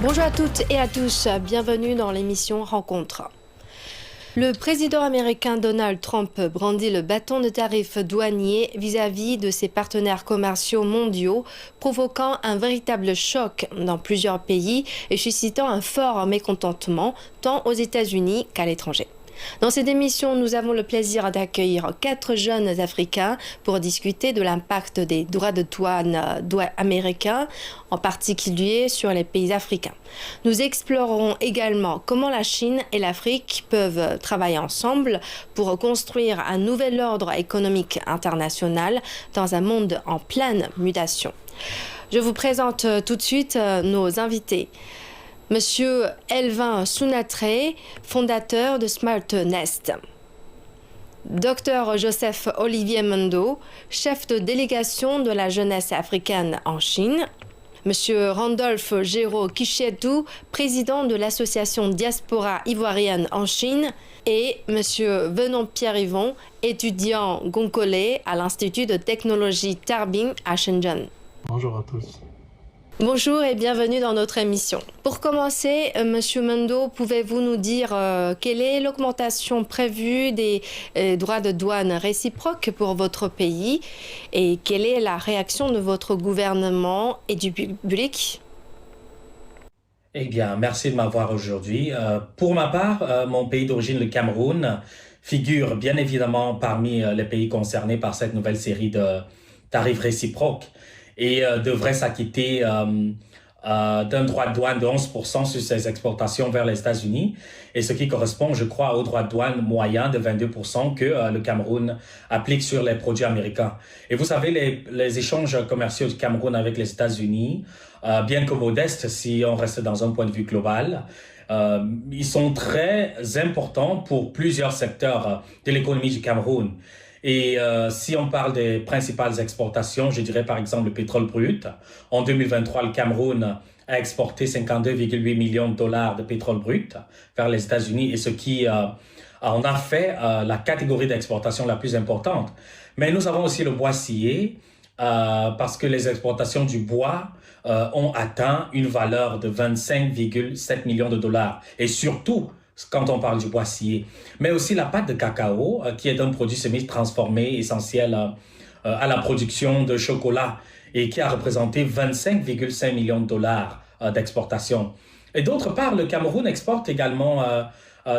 Bonjour à toutes et à tous, bienvenue dans l'émission Rencontre. Le président américain Donald Trump brandit le bâton de tarifs douaniers vis-à-vis de ses partenaires commerciaux mondiaux, provoquant un véritable choc dans plusieurs pays et suscitant un fort mécontentement tant aux États-Unis qu'à l'étranger. Dans cette émission, nous avons le plaisir d'accueillir 4 jeunes Africains pour discuter de l'impact des droits de douane américains, en particulier sur les pays africains. Nous explorerons également comment la Chine et l'Afrique peuvent travailler ensemble pour construire un nouvel ordre économique international dans un monde en pleine mutation. Je vous présente tout de suite nos invités. Monsieur Elvin Sounatre, fondateur de SmartNest. Dr Joseph Olivier Mendo, chef de délégation de la jeunesse africaine en Chine. Monsieur Randolph Géraud Kishietou, président de l'association Diaspora ivoirienne en Chine. Et Monsieur Venon Pierre-Yvon, étudiant congolais à l'Institut de technologie Tarbing à Shenzhen. Bonjour à tous. Bonjour et bienvenue dans notre émission. Pour commencer, Monsieur Mendo, pouvez-vous nous dire quelle est l'augmentation prévue des droits de douane réciproques pour votre pays et quelle est la réaction de votre gouvernement et du public? Eh bien, merci de m'avoir aujourd'hui. Pour ma part, mon pays d'origine, le Cameroun, figure bien évidemment parmi les pays concernés par cette nouvelle série de tarifs réciproques et devrait s'acquitter d'un droit de douane de 11% sur ses exportations vers les États-Unis, et ce qui correspond, je crois, au droit de douane moyen de 22% que le Cameroun applique sur les produits américains. Et vous savez, les échanges commerciaux du Cameroun avec les États-Unis, bien que modestes si on reste dans un point de vue global, ils sont très importants pour plusieurs secteurs de l'économie du Cameroun. Et si on parle des principales exportations, je dirais par exemple le pétrole brut. En 2023, le Cameroun a exporté 52,8 millions de dollars de pétrole brut vers les États-Unis, et ce qui en a fait la catégorie d'exportation la plus importante. Mais nous avons aussi le bois scié, parce que les exportations du bois ont atteint une valeur de 25,7 millions de dollars. Et surtout, quand on parle du bois scié, mais aussi la pâte de cacao, qui est un produit semi-transformé essentiel à la production de chocolat et qui a représenté 25,5 millions de dollars d'exportation. Et d'autre part, le Cameroun exporte également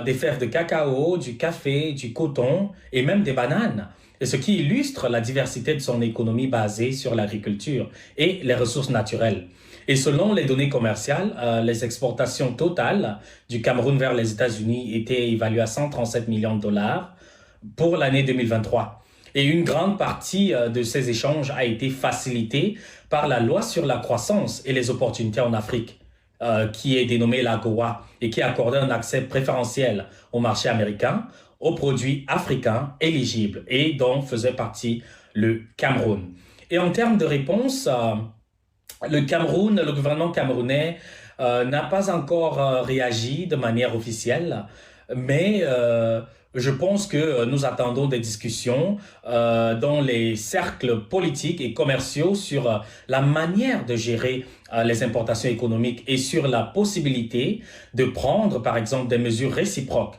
des fèves de cacao, du café, du coton et même des bananes, et ce qui illustre la diversité de son économie basée sur l'agriculture et les ressources naturelles. Et selon les données commerciales, les exportations totales du Cameroun vers les États-Unis étaient évaluées à 137 millions de dollars pour l'année 2023. Et une grande partie de ces échanges a été facilitée par la loi sur la croissance et les opportunités en Afrique, qui est dénommée l'AGOA et qui accordait un accès préférentiel au marché américain aux produits africains éligibles et dont faisait partie le Cameroun. Et en termes de réponse, le gouvernement camerounais n'a pas encore réagi de manière officielle, mais je pense que nous attendons des discussions dans les cercles politiques et commerciaux sur la manière de gérer les importations économiques et sur la possibilité de prendre, par exemple, des mesures réciproques.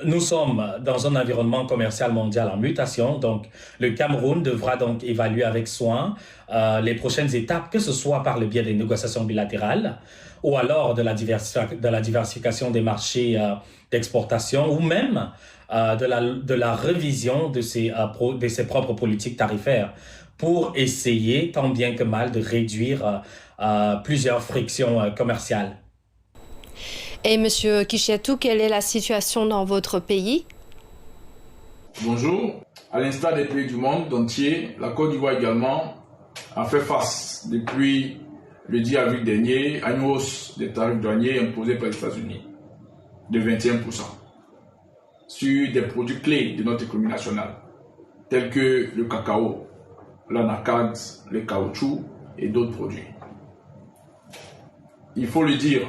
Nous sommes dans un environnement commercial mondial en mutation, donc le Cameroun devra donc évaluer avec soin les prochaines étapes, que ce soit par le biais des négociations bilatérales ou alors de la diversification des marchés d'exportation ou même de la révision de ses propres politiques tarifaires pour essayer tant bien que mal de réduire plusieurs frictions commerciales. Et Monsieur Kishietou, quelle est la situation dans votre pays? Bonjour. À l'instar des pays du monde entier, la Côte d'Ivoire également a fait face depuis le 10 avril dernier à une hausse des tarifs douaniers imposés par les États-Unis de 21% sur des produits clés de notre économie nationale, tels que le cacao, l'anacarde, le caoutchouc et d'autres produits. Il faut le dire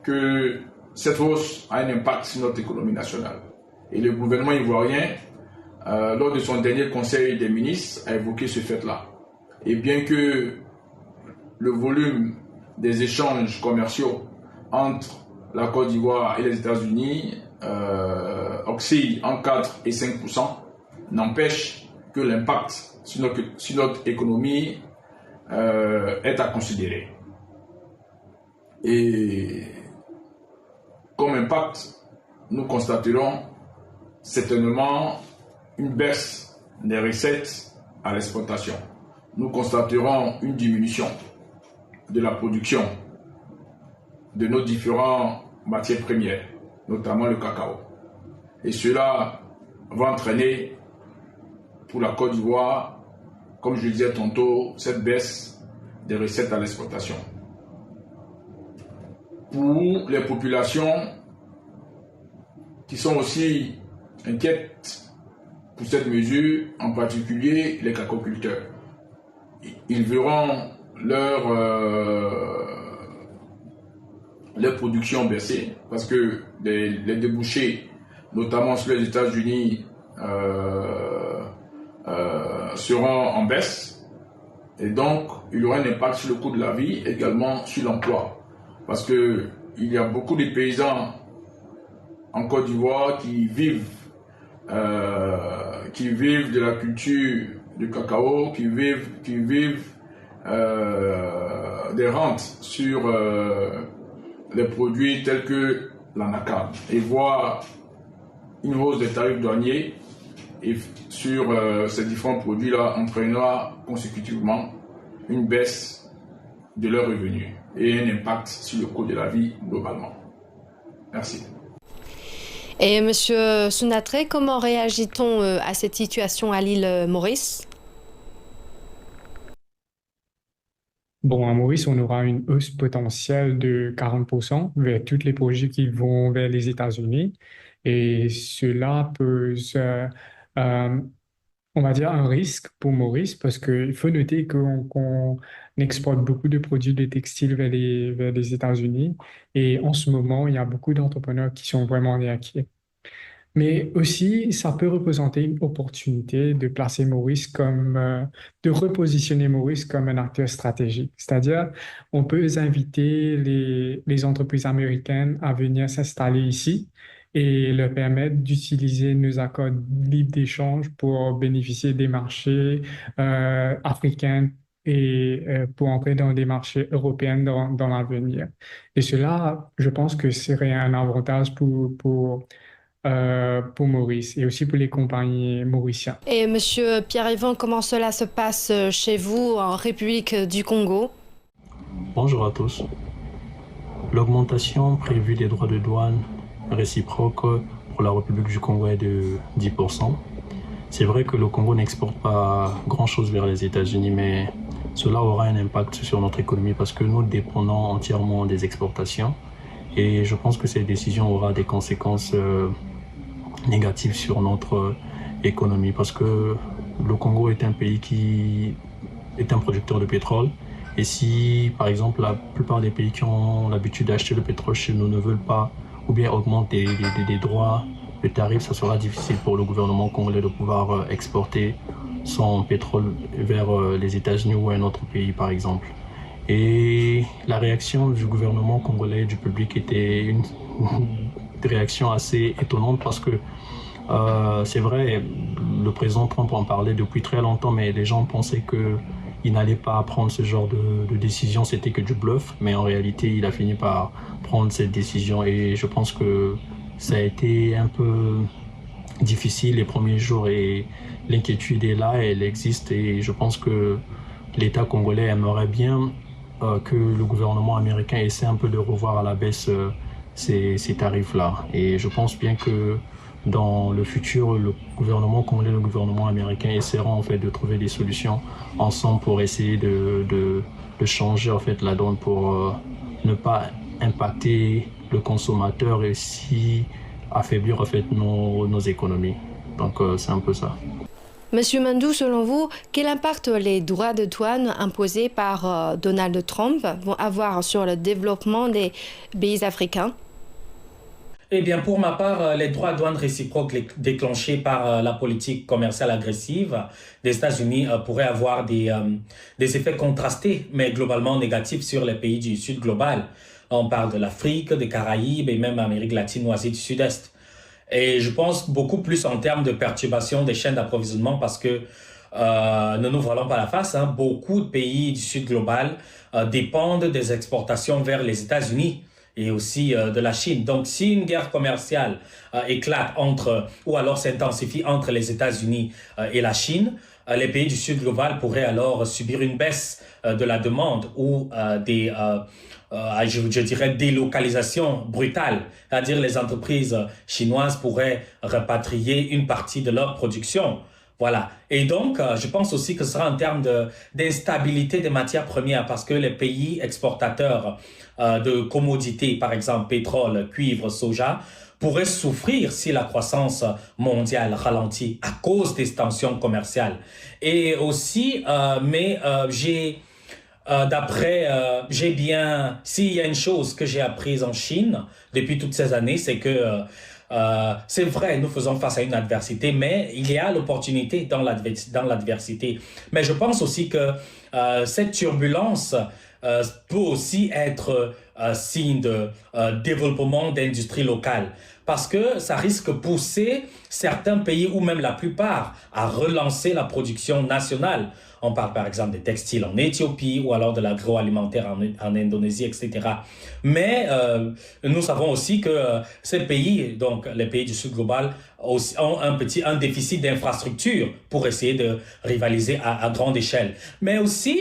que cette hausse a un impact sur notre économie nationale. Et le gouvernement ivoirien, lors de son dernier conseil des ministres, a évoqué ce fait-là. Et bien que le volume des échanges commerciaux entre la Côte d'Ivoire et les États-Unis oscille entre 4 et 5%, n'empêche que l'impact sur notre économie est à considérer. Et comme impact, nous constaterons certainement une baisse des recettes à l'exportation. Nous constaterons une diminution de la production de nos différentes matières premières, notamment le cacao. Et cela va entraîner pour la Côte d'Ivoire, comme je le disais tantôt, cette baisse des recettes à l'exportation. Pour les populations qui sont aussi inquiètes pour cette mesure, en particulier les cacaoculteurs, ils verront leur production baisser parce que les débouchés, notamment sur les États-Unis, seront en baisse, et donc il y aura un impact sur le coût de la vie, également sur l'emploi, parce que il y a beaucoup de paysans en Côte d'Ivoire qui vivent de la culture du cacao, qui vivent des rentes sur les produits tels que l'anacarde, et voir une hausse des tarifs douaniers et sur ces différents produits-là entraînera consécutivement une baisse de leurs revenus et un impact sur le coût de la vie globalement. Merci. Et Monsieur Sounatre, comment réagit-on à cette situation à l'île Maurice? Bon, à Maurice, on aura une hausse potentielle de 40% vers tous les projets qui vont vers les États-Unis. Et cela pose, on va dire, un risque pour Maurice parce qu'il faut noter qu'on exporte beaucoup de produits de textiles vers les États-Unis. Et en ce moment, il y a beaucoup d'entrepreneurs qui sont vraiment inquiets. Mais aussi, ça peut représenter une opportunité de placer Maurice de repositionner Maurice comme un acteur stratégique. C'est-à-dire, on peut inviter les entreprises américaines à venir s'installer ici et leur permettre d'utiliser nos accords libres d'échange pour bénéficier des marchés africains et pour entrer dans des marchés européens dans l'avenir. Et cela, je pense que serait un avantage pour Maurice et aussi pour les compagnies mauriciennes. Et Monsieur Pierre-Yvan, comment cela se passe chez vous en République du Congo? Bonjour à tous. L'augmentation prévue des droits de douane réciproques pour la République du Congo est de 10%. C'est vrai que le Congo n'exporte pas grand-chose vers les États-Unis, mais cela aura un impact sur notre économie parce que nous dépendons entièrement des exportations. Et je pense que cette décision aura des conséquences négatives sur notre économie parce que le Congo est un pays qui est un producteur de pétrole. Et si, par exemple, la plupart des pays qui ont l'habitude d'acheter le pétrole chez nous ne veulent pas ou bien augmentent des droits de tarifs, ça sera difficile pour le gouvernement congolais de pouvoir exporter son pétrole vers les États-Unis ou un autre pays, par exemple. Et la réaction du gouvernement congolais et du public était une réaction assez étonnante parce que c'est vrai, le président Trump en parlait depuis très longtemps, mais les gens pensaient qu'il n'allait pas prendre ce genre de décision, c'était que du bluff, mais en réalité, il a fini par prendre cette décision et je pense que ça a été un peu difficile les premiers jours et l'inquiétude est là, elle existe et je pense que l'État congolais aimerait bien que le gouvernement américain essaie un peu de revoir à la baisse ces tarifs-là. Et je pense bien que dans le futur, le gouvernement congolais et le gouvernement américain essaieront en fait de trouver des solutions ensemble pour essayer de changer en fait la donne pour ne pas impacter le consommateur et aussi affaiblir en fait nos économies. Donc c'est un peu ça. Monsieur Mandou, selon vous, quel impact les droits de douane imposés par Donald Trump vont avoir sur le développement des pays africains? Eh bien, pour ma part, les droits de douane réciproques déclenchés par la politique commerciale agressive des États-Unis pourraient avoir des effets contrastés, mais globalement négatifs sur les pays du Sud global. On parle de l'Afrique, des Caraïbes et même Amérique latine ou Asie du Sud-Est. Et je pense beaucoup plus en termes de perturbation des chaînes d'approvisionnement parce que, ne nous voilons pas la face, hein, beaucoup de pays du Sud global dépendent des exportations vers les États-Unis et aussi de la Chine. Donc, si une guerre commerciale éclate ou alors s'intensifie entre les États-Unis et la Chine, les pays du Sud global pourraient alors subir une baisse de la demande ou je dirais, délocalisation brutale. C'est-à-dire les entreprises chinoises pourraient repatrier une partie de leur production. Voilà. Et donc, je pense aussi que ce sera en termes d'instabilité des matières premières parce que les pays exportateurs de commodités, par exemple pétrole, cuivre, soja, pourraient souffrir si la croissance mondiale ralentit à cause des tensions commerciales. Et aussi, s'il y a une chose que j'ai apprise en Chine depuis toutes ces années, c'est que c'est vrai, nous faisons face à une adversité, mais il y a l'opportunité dans l'adversité. Mais je pense aussi que cette turbulence peut aussi être signe de développement d'industrie locale. Parce que ça risque de pousser certains pays ou même la plupart à relancer la production nationale. On parle par exemple des textiles en Éthiopie ou alors de l'agroalimentaire en Indonésie, etc. Mais nous savons aussi que ces pays, donc les pays du Sud global, ont un déficit d'infrastructure pour essayer de rivaliser à grande échelle. Mais aussi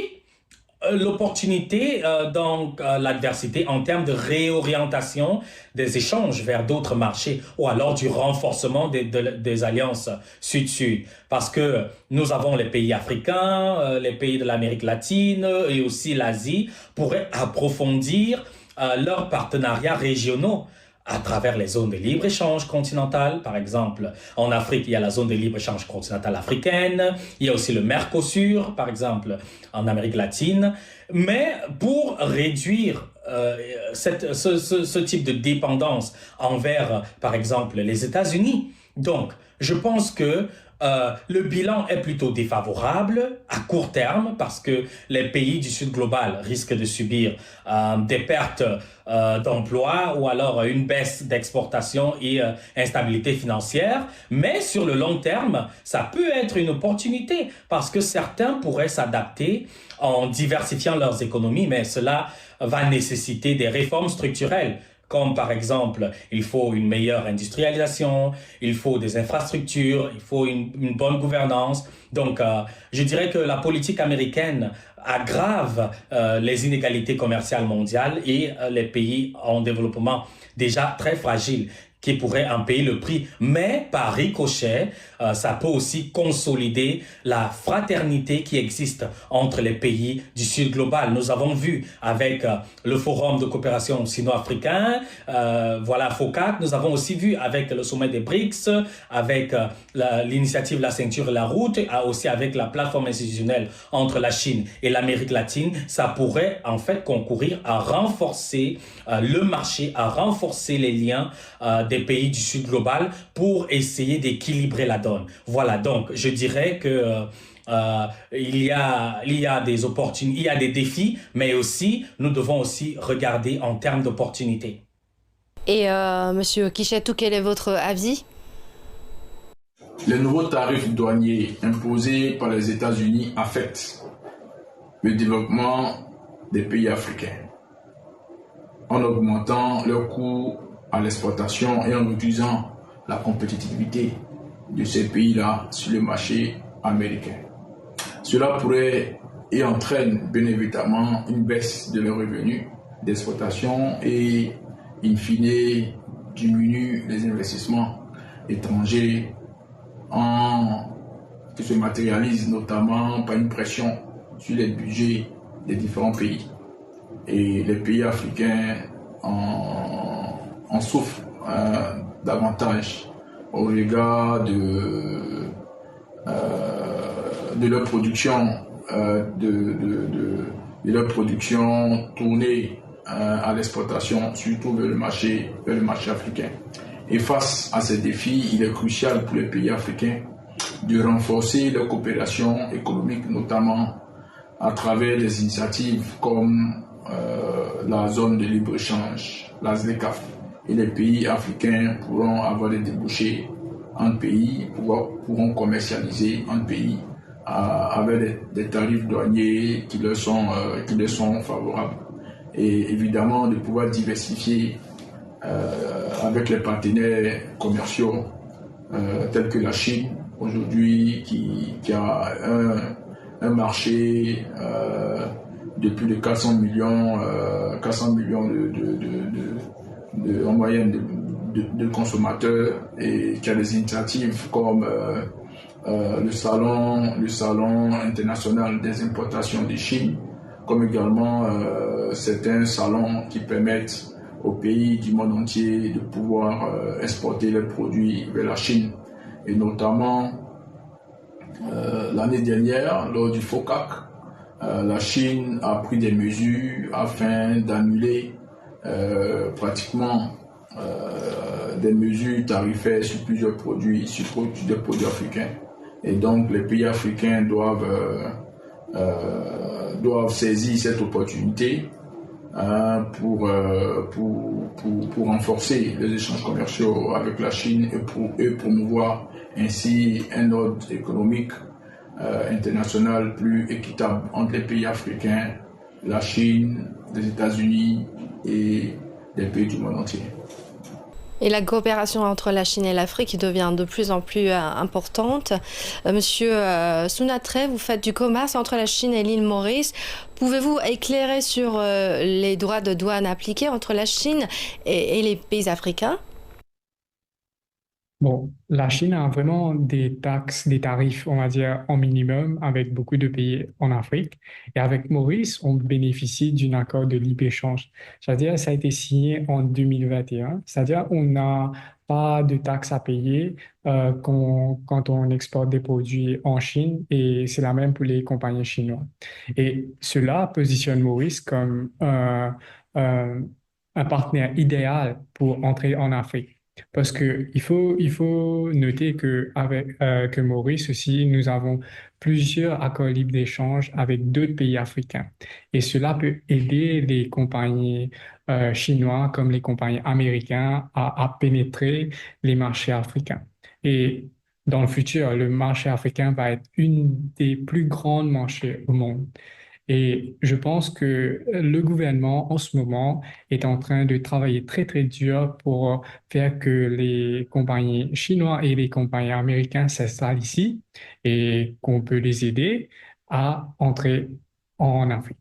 l'opportunité dans l'adversité en termes de réorientation des échanges vers d'autres marchés ou alors du renforcement des alliances Sud-Sud. Parce que nous avons les pays africains, les pays de l'Amérique latine et aussi l'Asie pourraient approfondir leurs partenariats régionaux à travers les zones de libre-échange continentales. Par exemple, en Afrique, il y a la zone de libre-échange continentale africaine. Il y a aussi le Mercosur, par exemple, en Amérique latine. Mais pour réduire ce type de dépendance envers, par exemple, les États-Unis, donc, je pense que le bilan est plutôt défavorable à court terme parce que les pays du Sud global risquent de subir des pertes d'emplois ou alors une baisse d'exportation et instabilité financière. Mais sur le long terme, ça peut être une opportunité parce que certains pourraient s'adapter en diversifiant leurs économies, mais cela va nécessiter des réformes structurelles. Comme par exemple, il faut une meilleure industrialisation, il faut des infrastructures, il faut une bonne gouvernance. Donc, je dirais que la politique américaine aggrave les inégalités commerciales mondiales et les pays en développement déjà très fragiles qui pourraient en payer le prix. Mais par ricochet, ça peut aussi consolider la fraternité qui existe entre les pays du Sud global. Nous avons vu avec le Forum de coopération sino-africain, FOCAC, nous avons aussi vu avec le sommet des BRICS, avec l'initiative La Ceinture et la Route, et aussi avec la plateforme institutionnelle entre la Chine et l'Amérique latine. Ça pourrait en fait concourir à renforcer le marché, à renforcer les liens des pays du Sud global pour essayer d'équilibrer la donne. Voilà, donc je dirais que il y a des opportunités, il y a des défis, mais aussi nous devons aussi regarder en termes d'opportunités. Et Monsieur Kichetou, quel est votre avis? Les nouveaux tarifs douaniers imposés par les États-Unis affectent le développement des pays africains en augmentant leurs coûts à l'exportation et en réduisant la compétitivité de ces pays-là sur le marché américain. Cela pourrait et entraîne bien évidemment une baisse de leurs revenus d'exportation et in fine diminue les investissements étrangers qui se matérialisent notamment par une pression sur les budgets des différents pays. Et les pays africains en souffrent davantage au regard de leur production, de leur production tournée à l'exportation, surtout vers le marché africain. Et face à ces défis, il est crucial pour les pays africains de renforcer leur coopération économique, notamment à travers des initiatives comme la zone de libre-échange, la ZLECAf. Et les pays africains pourront avoir des débouchés entre pays, pourront commercialiser entre pays avec des tarifs douaniers qui leur sont favorables. Et évidemment de pouvoir diversifier avec les partenaires commerciaux tels que la Chine, aujourd'hui qui a un marché de plus de 400 millions en moyenne de consommateurs, et qui a des initiatives comme le salon international des importations de Chine, comme également certains salons qui permettent aux pays du monde entier de pouvoir exporter leurs produits vers la Chine. Et notamment l'année dernière, lors du FOCAC, la Chine a pris des mesures afin d'annuler pratiquement des mesures tarifaires sur plusieurs produits, sur des produits africains. Et donc les pays africains doivent saisir cette opportunité pour renforcer les échanges commerciaux avec la Chine et promouvoir ainsi un ordre économique international plus équitable entre les pays africains, la Chine, les États-Unis et les pays du monde entier. Et la coopération entre la Chine et l'Afrique devient de plus en plus importante. Monsieur Sunatre, vous faites du commerce entre la Chine et l'île Maurice. Pouvez-vous éclairer sur les droits de douane appliqués entre la Chine et les pays africains? Bon, la Chine a vraiment des taxes, des tarifs, on va dire, en minimum avec beaucoup de pays en Afrique. Et avec Maurice, on bénéficie d'un accord de libre-échange. C'est-à-dire, ça a été signé en 2021. C'est-à-dire, on n'a pas de taxes à payer quand on exporte des produits en Chine, et c'est la même pour les compagnies chinoises. Et cela positionne Maurice comme un partenaire idéal pour entrer en Afrique. Parce qu'il faut noter que Maurice aussi, nous avons plusieurs accords libres d'échange avec d'autres pays africains. Et cela peut aider les compagnies chinoises comme les compagnies américaines à pénétrer les marchés africains. Et dans le futur, le marché africain va être une des plus grands marchés au monde. Et je pense que le gouvernement, en ce moment, est en train de travailler très, très dur pour faire que les compagnies chinoises et les compagnies américaines s'installent ici et qu'on peut les aider à entrer en Afrique.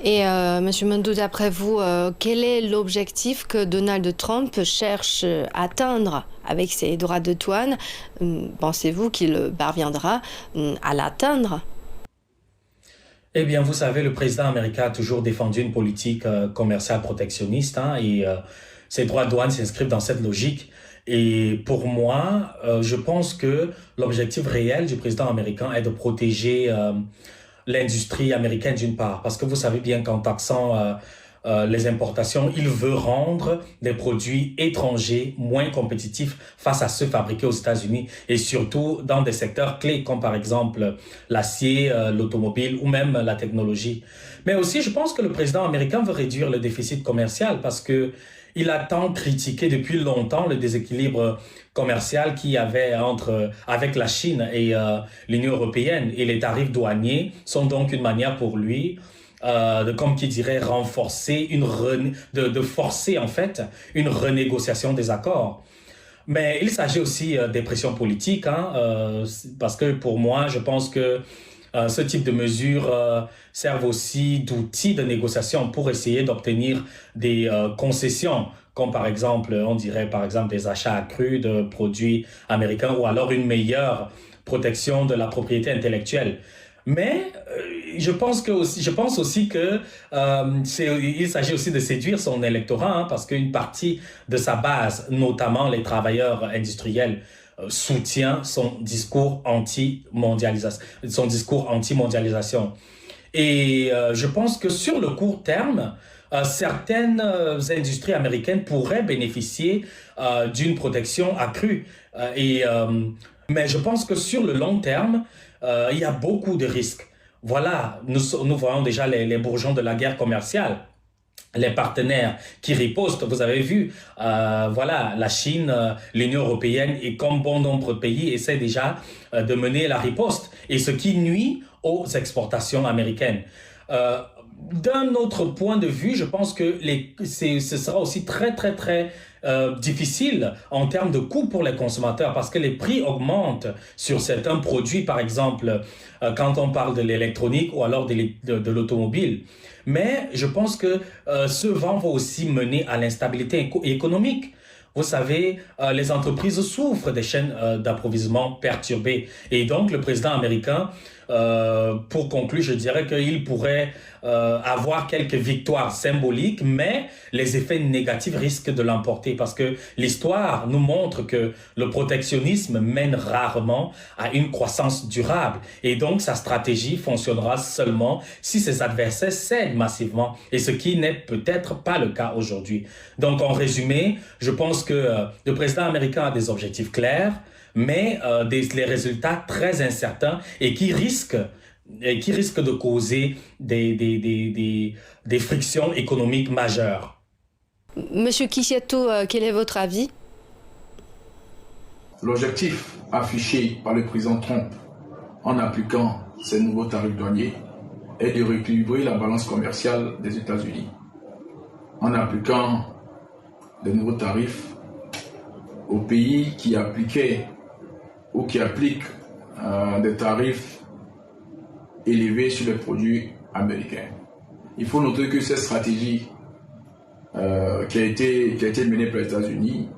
Et Monsieur Mondou, d'après vous, quel est l'objectif que Donald Trump cherche à atteindre avec ses droits de douane? Pensez-vous qu'il parviendra à l'atteindre? Eh bien, vous savez, le président américain a toujours défendu une politique commerciale protectionniste, et ses droits de douane s'inscrivent dans cette logique. Et pour moi, je pense que l'objectif réel du président américain est de protéger l'industrie américaine d'une part, parce que vous savez bien qu'en taxant les importations, il veut rendre des produits étrangers moins compétitifs face à ceux fabriqués aux États-Unis, et surtout dans des secteurs clés comme par exemple l'acier, l'automobile ou même la technologie. Mais aussi, je pense que le président américain veut réduire le déficit commercial parce que il a tant critiqué depuis longtemps le déséquilibre commercial qu'il y avait avec la Chine et l'Union européenne, et les tarifs douaniers sont donc une manière pour lui comme qui dirait renforcer de forcer en fait une renégociation des accords. Mais il s'agit aussi des pressions politiques, parce que pour moi, je pense que ce type de mesures servent aussi d'outils de négociation pour essayer d'obtenir des concessions, comme par exemple, on dirait par exemple des achats accrus de produits américains, ou alors une meilleure protection de la propriété intellectuelle. Mais je pense aussi que il s'agit aussi de séduire son électorat, parce qu'une partie de sa base, notamment les travailleurs industriels, soutient son discours anti-mondialisation. Et je pense que sur le court terme, certaines industries américaines pourraient bénéficier d'une protection accrue. Mais je pense que sur le long terme, il y a beaucoup de risques. Voilà, nous voyons déjà les bourgeons de la guerre commerciale, les partenaires qui ripostent. Vous avez vu, voilà, la Chine, l'Union européenne et comme bon nombre de pays essaient déjà de mener la riposte, et ce qui nuit aux exportations américaines. D'un autre point de vue, je pense que ce sera aussi très difficile en termes de coûts pour les consommateurs parce que les prix augmentent sur certains produits, par exemple, quand on parle de l'électronique ou alors de l'automobile. Mais je pense que ce vent va aussi mener à l'instabilité économique. Vous savez, les entreprises souffrent des chaînes d'approvisionnement perturbées. Et donc, le président américain, pour conclure, je dirais qu'il pourrait avoir quelques victoires symboliques, mais les effets négatifs risquent de l'emporter parce que l'histoire nous montre que le protectionnisme mène rarement à une croissance durable. Et donc, sa stratégie fonctionnera seulement si ses adversaires cèdent massivement, et ce qui n'est peut-être pas le cas aujourd'hui. Donc, en résumé, je pense que le président américain a des objectifs clairs, mais les résultats très incertains et qui risquent de causer des frictions économiques majeures. Monsieur Kisiato, quel est votre avis? L'objectif affiché par le président Trump en appliquant ces nouveaux tarifs douaniers est de rééquilibrer la balance commerciale des États-Unis. En appliquant de nouveaux tarifs aux pays qui appliquaient ou qui appliquent des tarifs élevés sur les produits américains. Il faut noter que cette stratégie qui a été menée par les États-Unis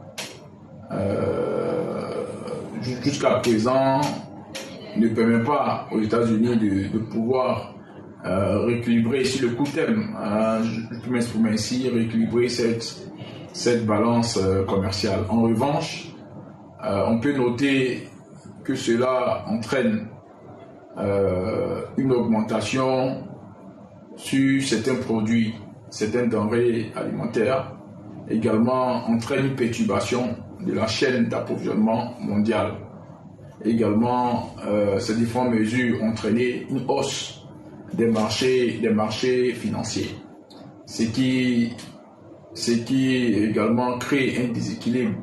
jusqu'à présent ne permet pas aux États-Unis de pouvoir rééquilibrer sur le court terme, je peux m'exprimer ainsi, rééquilibrer cette balance commerciale. En revanche, on peut noter que cela entraîne une augmentation sur certains produits, certaines denrées alimentaires, également entraîne une perturbation de la chaîne d'approvisionnement mondiale. Également, ces différentes mesures ont entraîné une hausse des marchés financiers, ce qui également crée un déséquilibre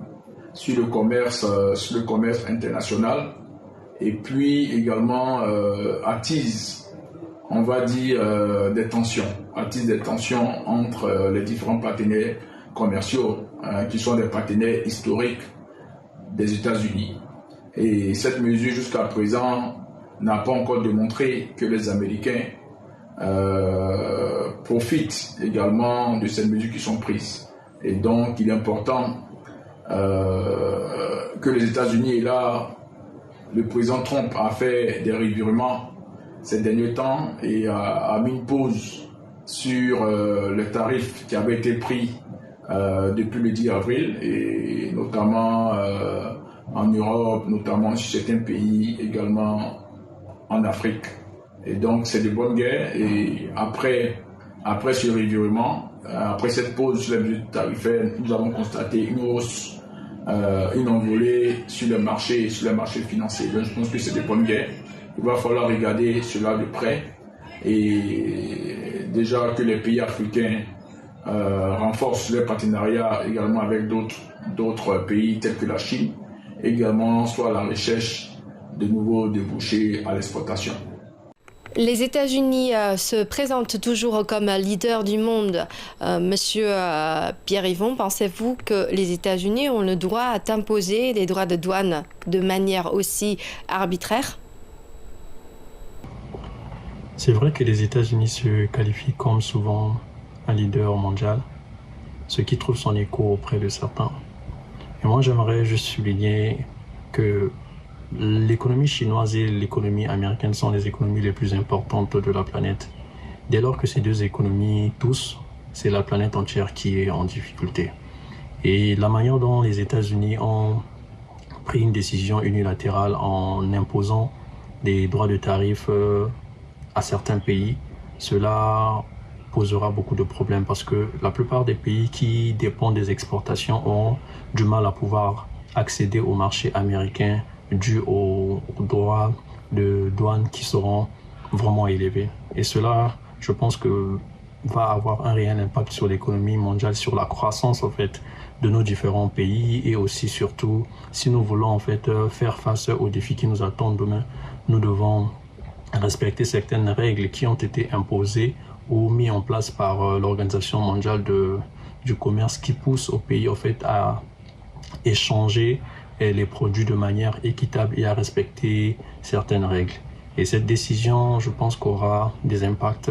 sur le commerce international, et puis également attise, on va dire, des tensions entre les différents partenaires commerciaux qui sont des partenaires historiques des États-Unis. Et cette mesure jusqu'à présent n'a pas encore démontré que les Américains profitent également de ces mesures qui sont prises. Et donc il est important que les États-Unis, et là le président Trump a fait des revirements ces derniers temps et a mis une pause sur les tarifs qui avaient été pris depuis le 10 avril, et notamment en Europe, notamment sur certains pays, également en Afrique. Et donc c'est de bonne guerre. Et après ce revirement, après cette pause sur les mesures tarifaires, nous avons constaté une hausse, une envolée sur les marchés financiers. Donc je pense que c'est de bonne guerre. Il va falloir regarder cela de près, et déjà que les pays africains renforcent leur partenariat également avec d'autres pays tels que la Chine, également soit à la recherche de nouveaux débouchés à l'exportation. Les États-Unis se présentent toujours comme leader du monde. Monsieur Pierre-Yvon, pensez-vous que les États-Unis ont le droit d'imposer des droits de douane de manière aussi arbitraire? C'est vrai que les États-Unis se qualifient comme souvent un leader mondial, ce qui trouve son écho auprès de certains. Et moi, j'aimerais juste souligner que l'économie chinoise et l'économie américaine sont les économies les plus importantes de la planète. Dès lors que ces deux économies toussent, c'est la planète entière qui est en difficulté. Et la manière dont les États-Unis ont pris une décision unilatérale en imposant des droits de tarif à certains pays cela posera beaucoup de problèmes parce que la plupart des pays qui dépendent des exportations auront du mal à pouvoir accéder au marché américain dû aux droits de douane qui seront vraiment élevés. Et cela, je pense que va avoir un réel impact sur l'économie mondiale, sur la croissance en fait de nos différents pays et aussi surtout si nous voulons en fait faire face aux défis qui nous attendent demain, nous devons respecter certaines règles qui ont été imposées ou mises en place par l'Organisation mondiale du commerce qui pousse aux pays en fait à échanger les produits de manière équitable et à respecter certaines règles. Et cette décision, je pense qu'aura des impacts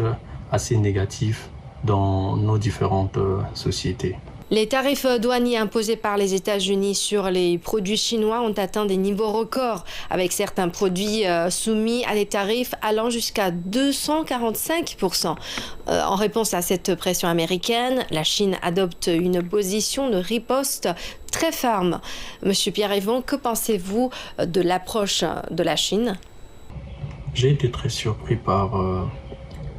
assez négatifs dans nos différentes sociétés. Les tarifs douaniers imposés par les États-Unis sur les produits chinois ont atteint des niveaux records, avec certains produits soumis à des tarifs allant jusqu'à 245%. En réponse à cette pression américaine, la Chine adopte une position de riposte très ferme. Monsieur Pierre-Yvon, que pensez-vous de l'approche de la Chine ? J'ai été très surpris par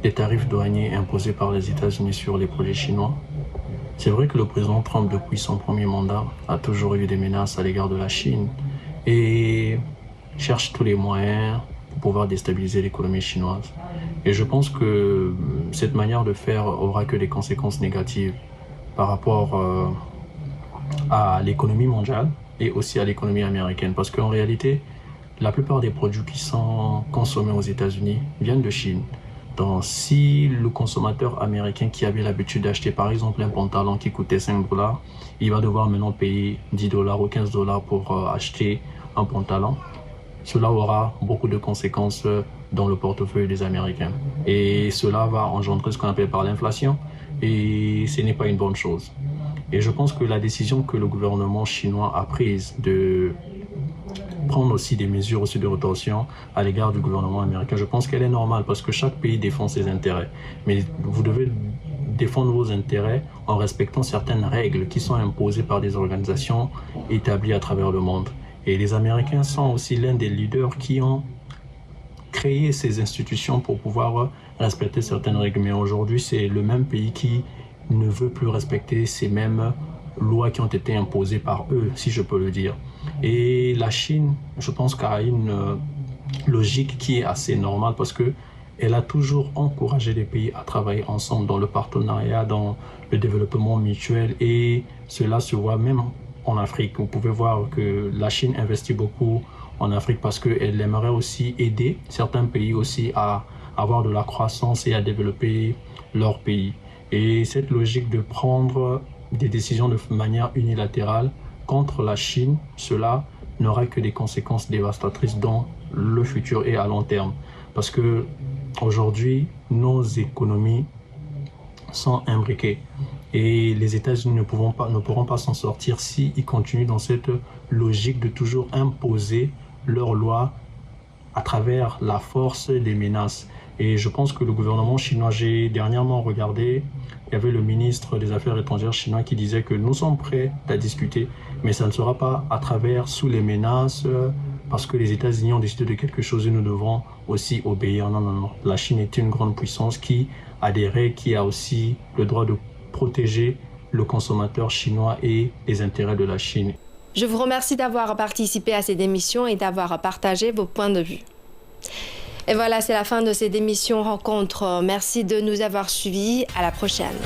les tarifs douaniers imposés par les États-Unis sur les produits chinois. C'est vrai que le président Trump, depuis son premier mandat, a toujours eu des menaces à l'égard de la Chine et cherche tous les moyens pour pouvoir déstabiliser l'économie chinoise. Et je pense que cette manière de faire aura que des conséquences négatives par rapport à l'économie mondiale et aussi à l'économie américaine. Parce qu'en réalité, la plupart des produits qui sont consommés aux États-Unis viennent de Chine. Donc, si le consommateur américain qui avait l'habitude d'acheter par exemple un pantalon qui coûtait $5, il va devoir maintenant payer $10 ou $15 pour acheter un pantalon, cela aura beaucoup de conséquences dans le portefeuille des Américains. Et cela va engendrer ce qu'on appelle par l'inflation et ce n'est pas une bonne chose. Et je pense que la décision que le gouvernement chinois a prise de prendre aussi des mesures aussi de rétorsion à l'égard du gouvernement américain. Je pense qu'elle est normale parce que chaque pays défend ses intérêts. Mais vous devez défendre vos intérêts en respectant certaines règles qui sont imposées par des organisations établies à travers le monde. Et les Américains sont aussi l'un des leaders qui ont créé ces institutions pour pouvoir respecter certaines règles. Mais aujourd'hui, c'est le même pays qui ne veut plus respecter ces mêmes lois qui ont été imposées par eux, si je peux le dire. Et la Chine, je pense qu'elle a une logique qui est assez normale parce qu'elle a toujours encouragé les pays à travailler ensemble dans le partenariat, dans le développement mutuel et cela se voit même en Afrique. Vous pouvez voir que la Chine investit beaucoup en Afrique parce qu'elle aimerait aussi aider certains pays aussi à avoir de la croissance et à développer leur pays. Et cette logique de prendre des décisions de manière unilatérale contre la Chine, cela n'aura que des conséquences dévastatrices dans le futur et à long terme. Parce que aujourd'hui, nos économies sont imbriquées et les États-Unis ne pourront pas s'en sortir s'ils continuent dans cette logique de toujours imposer leurs lois à travers la force des menaces. Et je pense que le gouvernement chinois, j'ai dernièrement regardé, il y avait le ministre des Affaires étrangères chinois qui disait que nous sommes prêts à discuter, mais ça ne sera pas à travers sous les menaces, parce que les États-Unis ont décidé de quelque chose et nous devrons aussi obéir. Non, non, non. La Chine est une grande puissance qui a des règles, qui a aussi le droit de protéger le consommateur chinois et les intérêts de la Chine. Je vous remercie d'avoir participé à cette émission et d'avoir partagé vos points de vue. Et voilà, c'est la fin de cette émission Rencontre. Merci de nous avoir suivis. À la prochaine.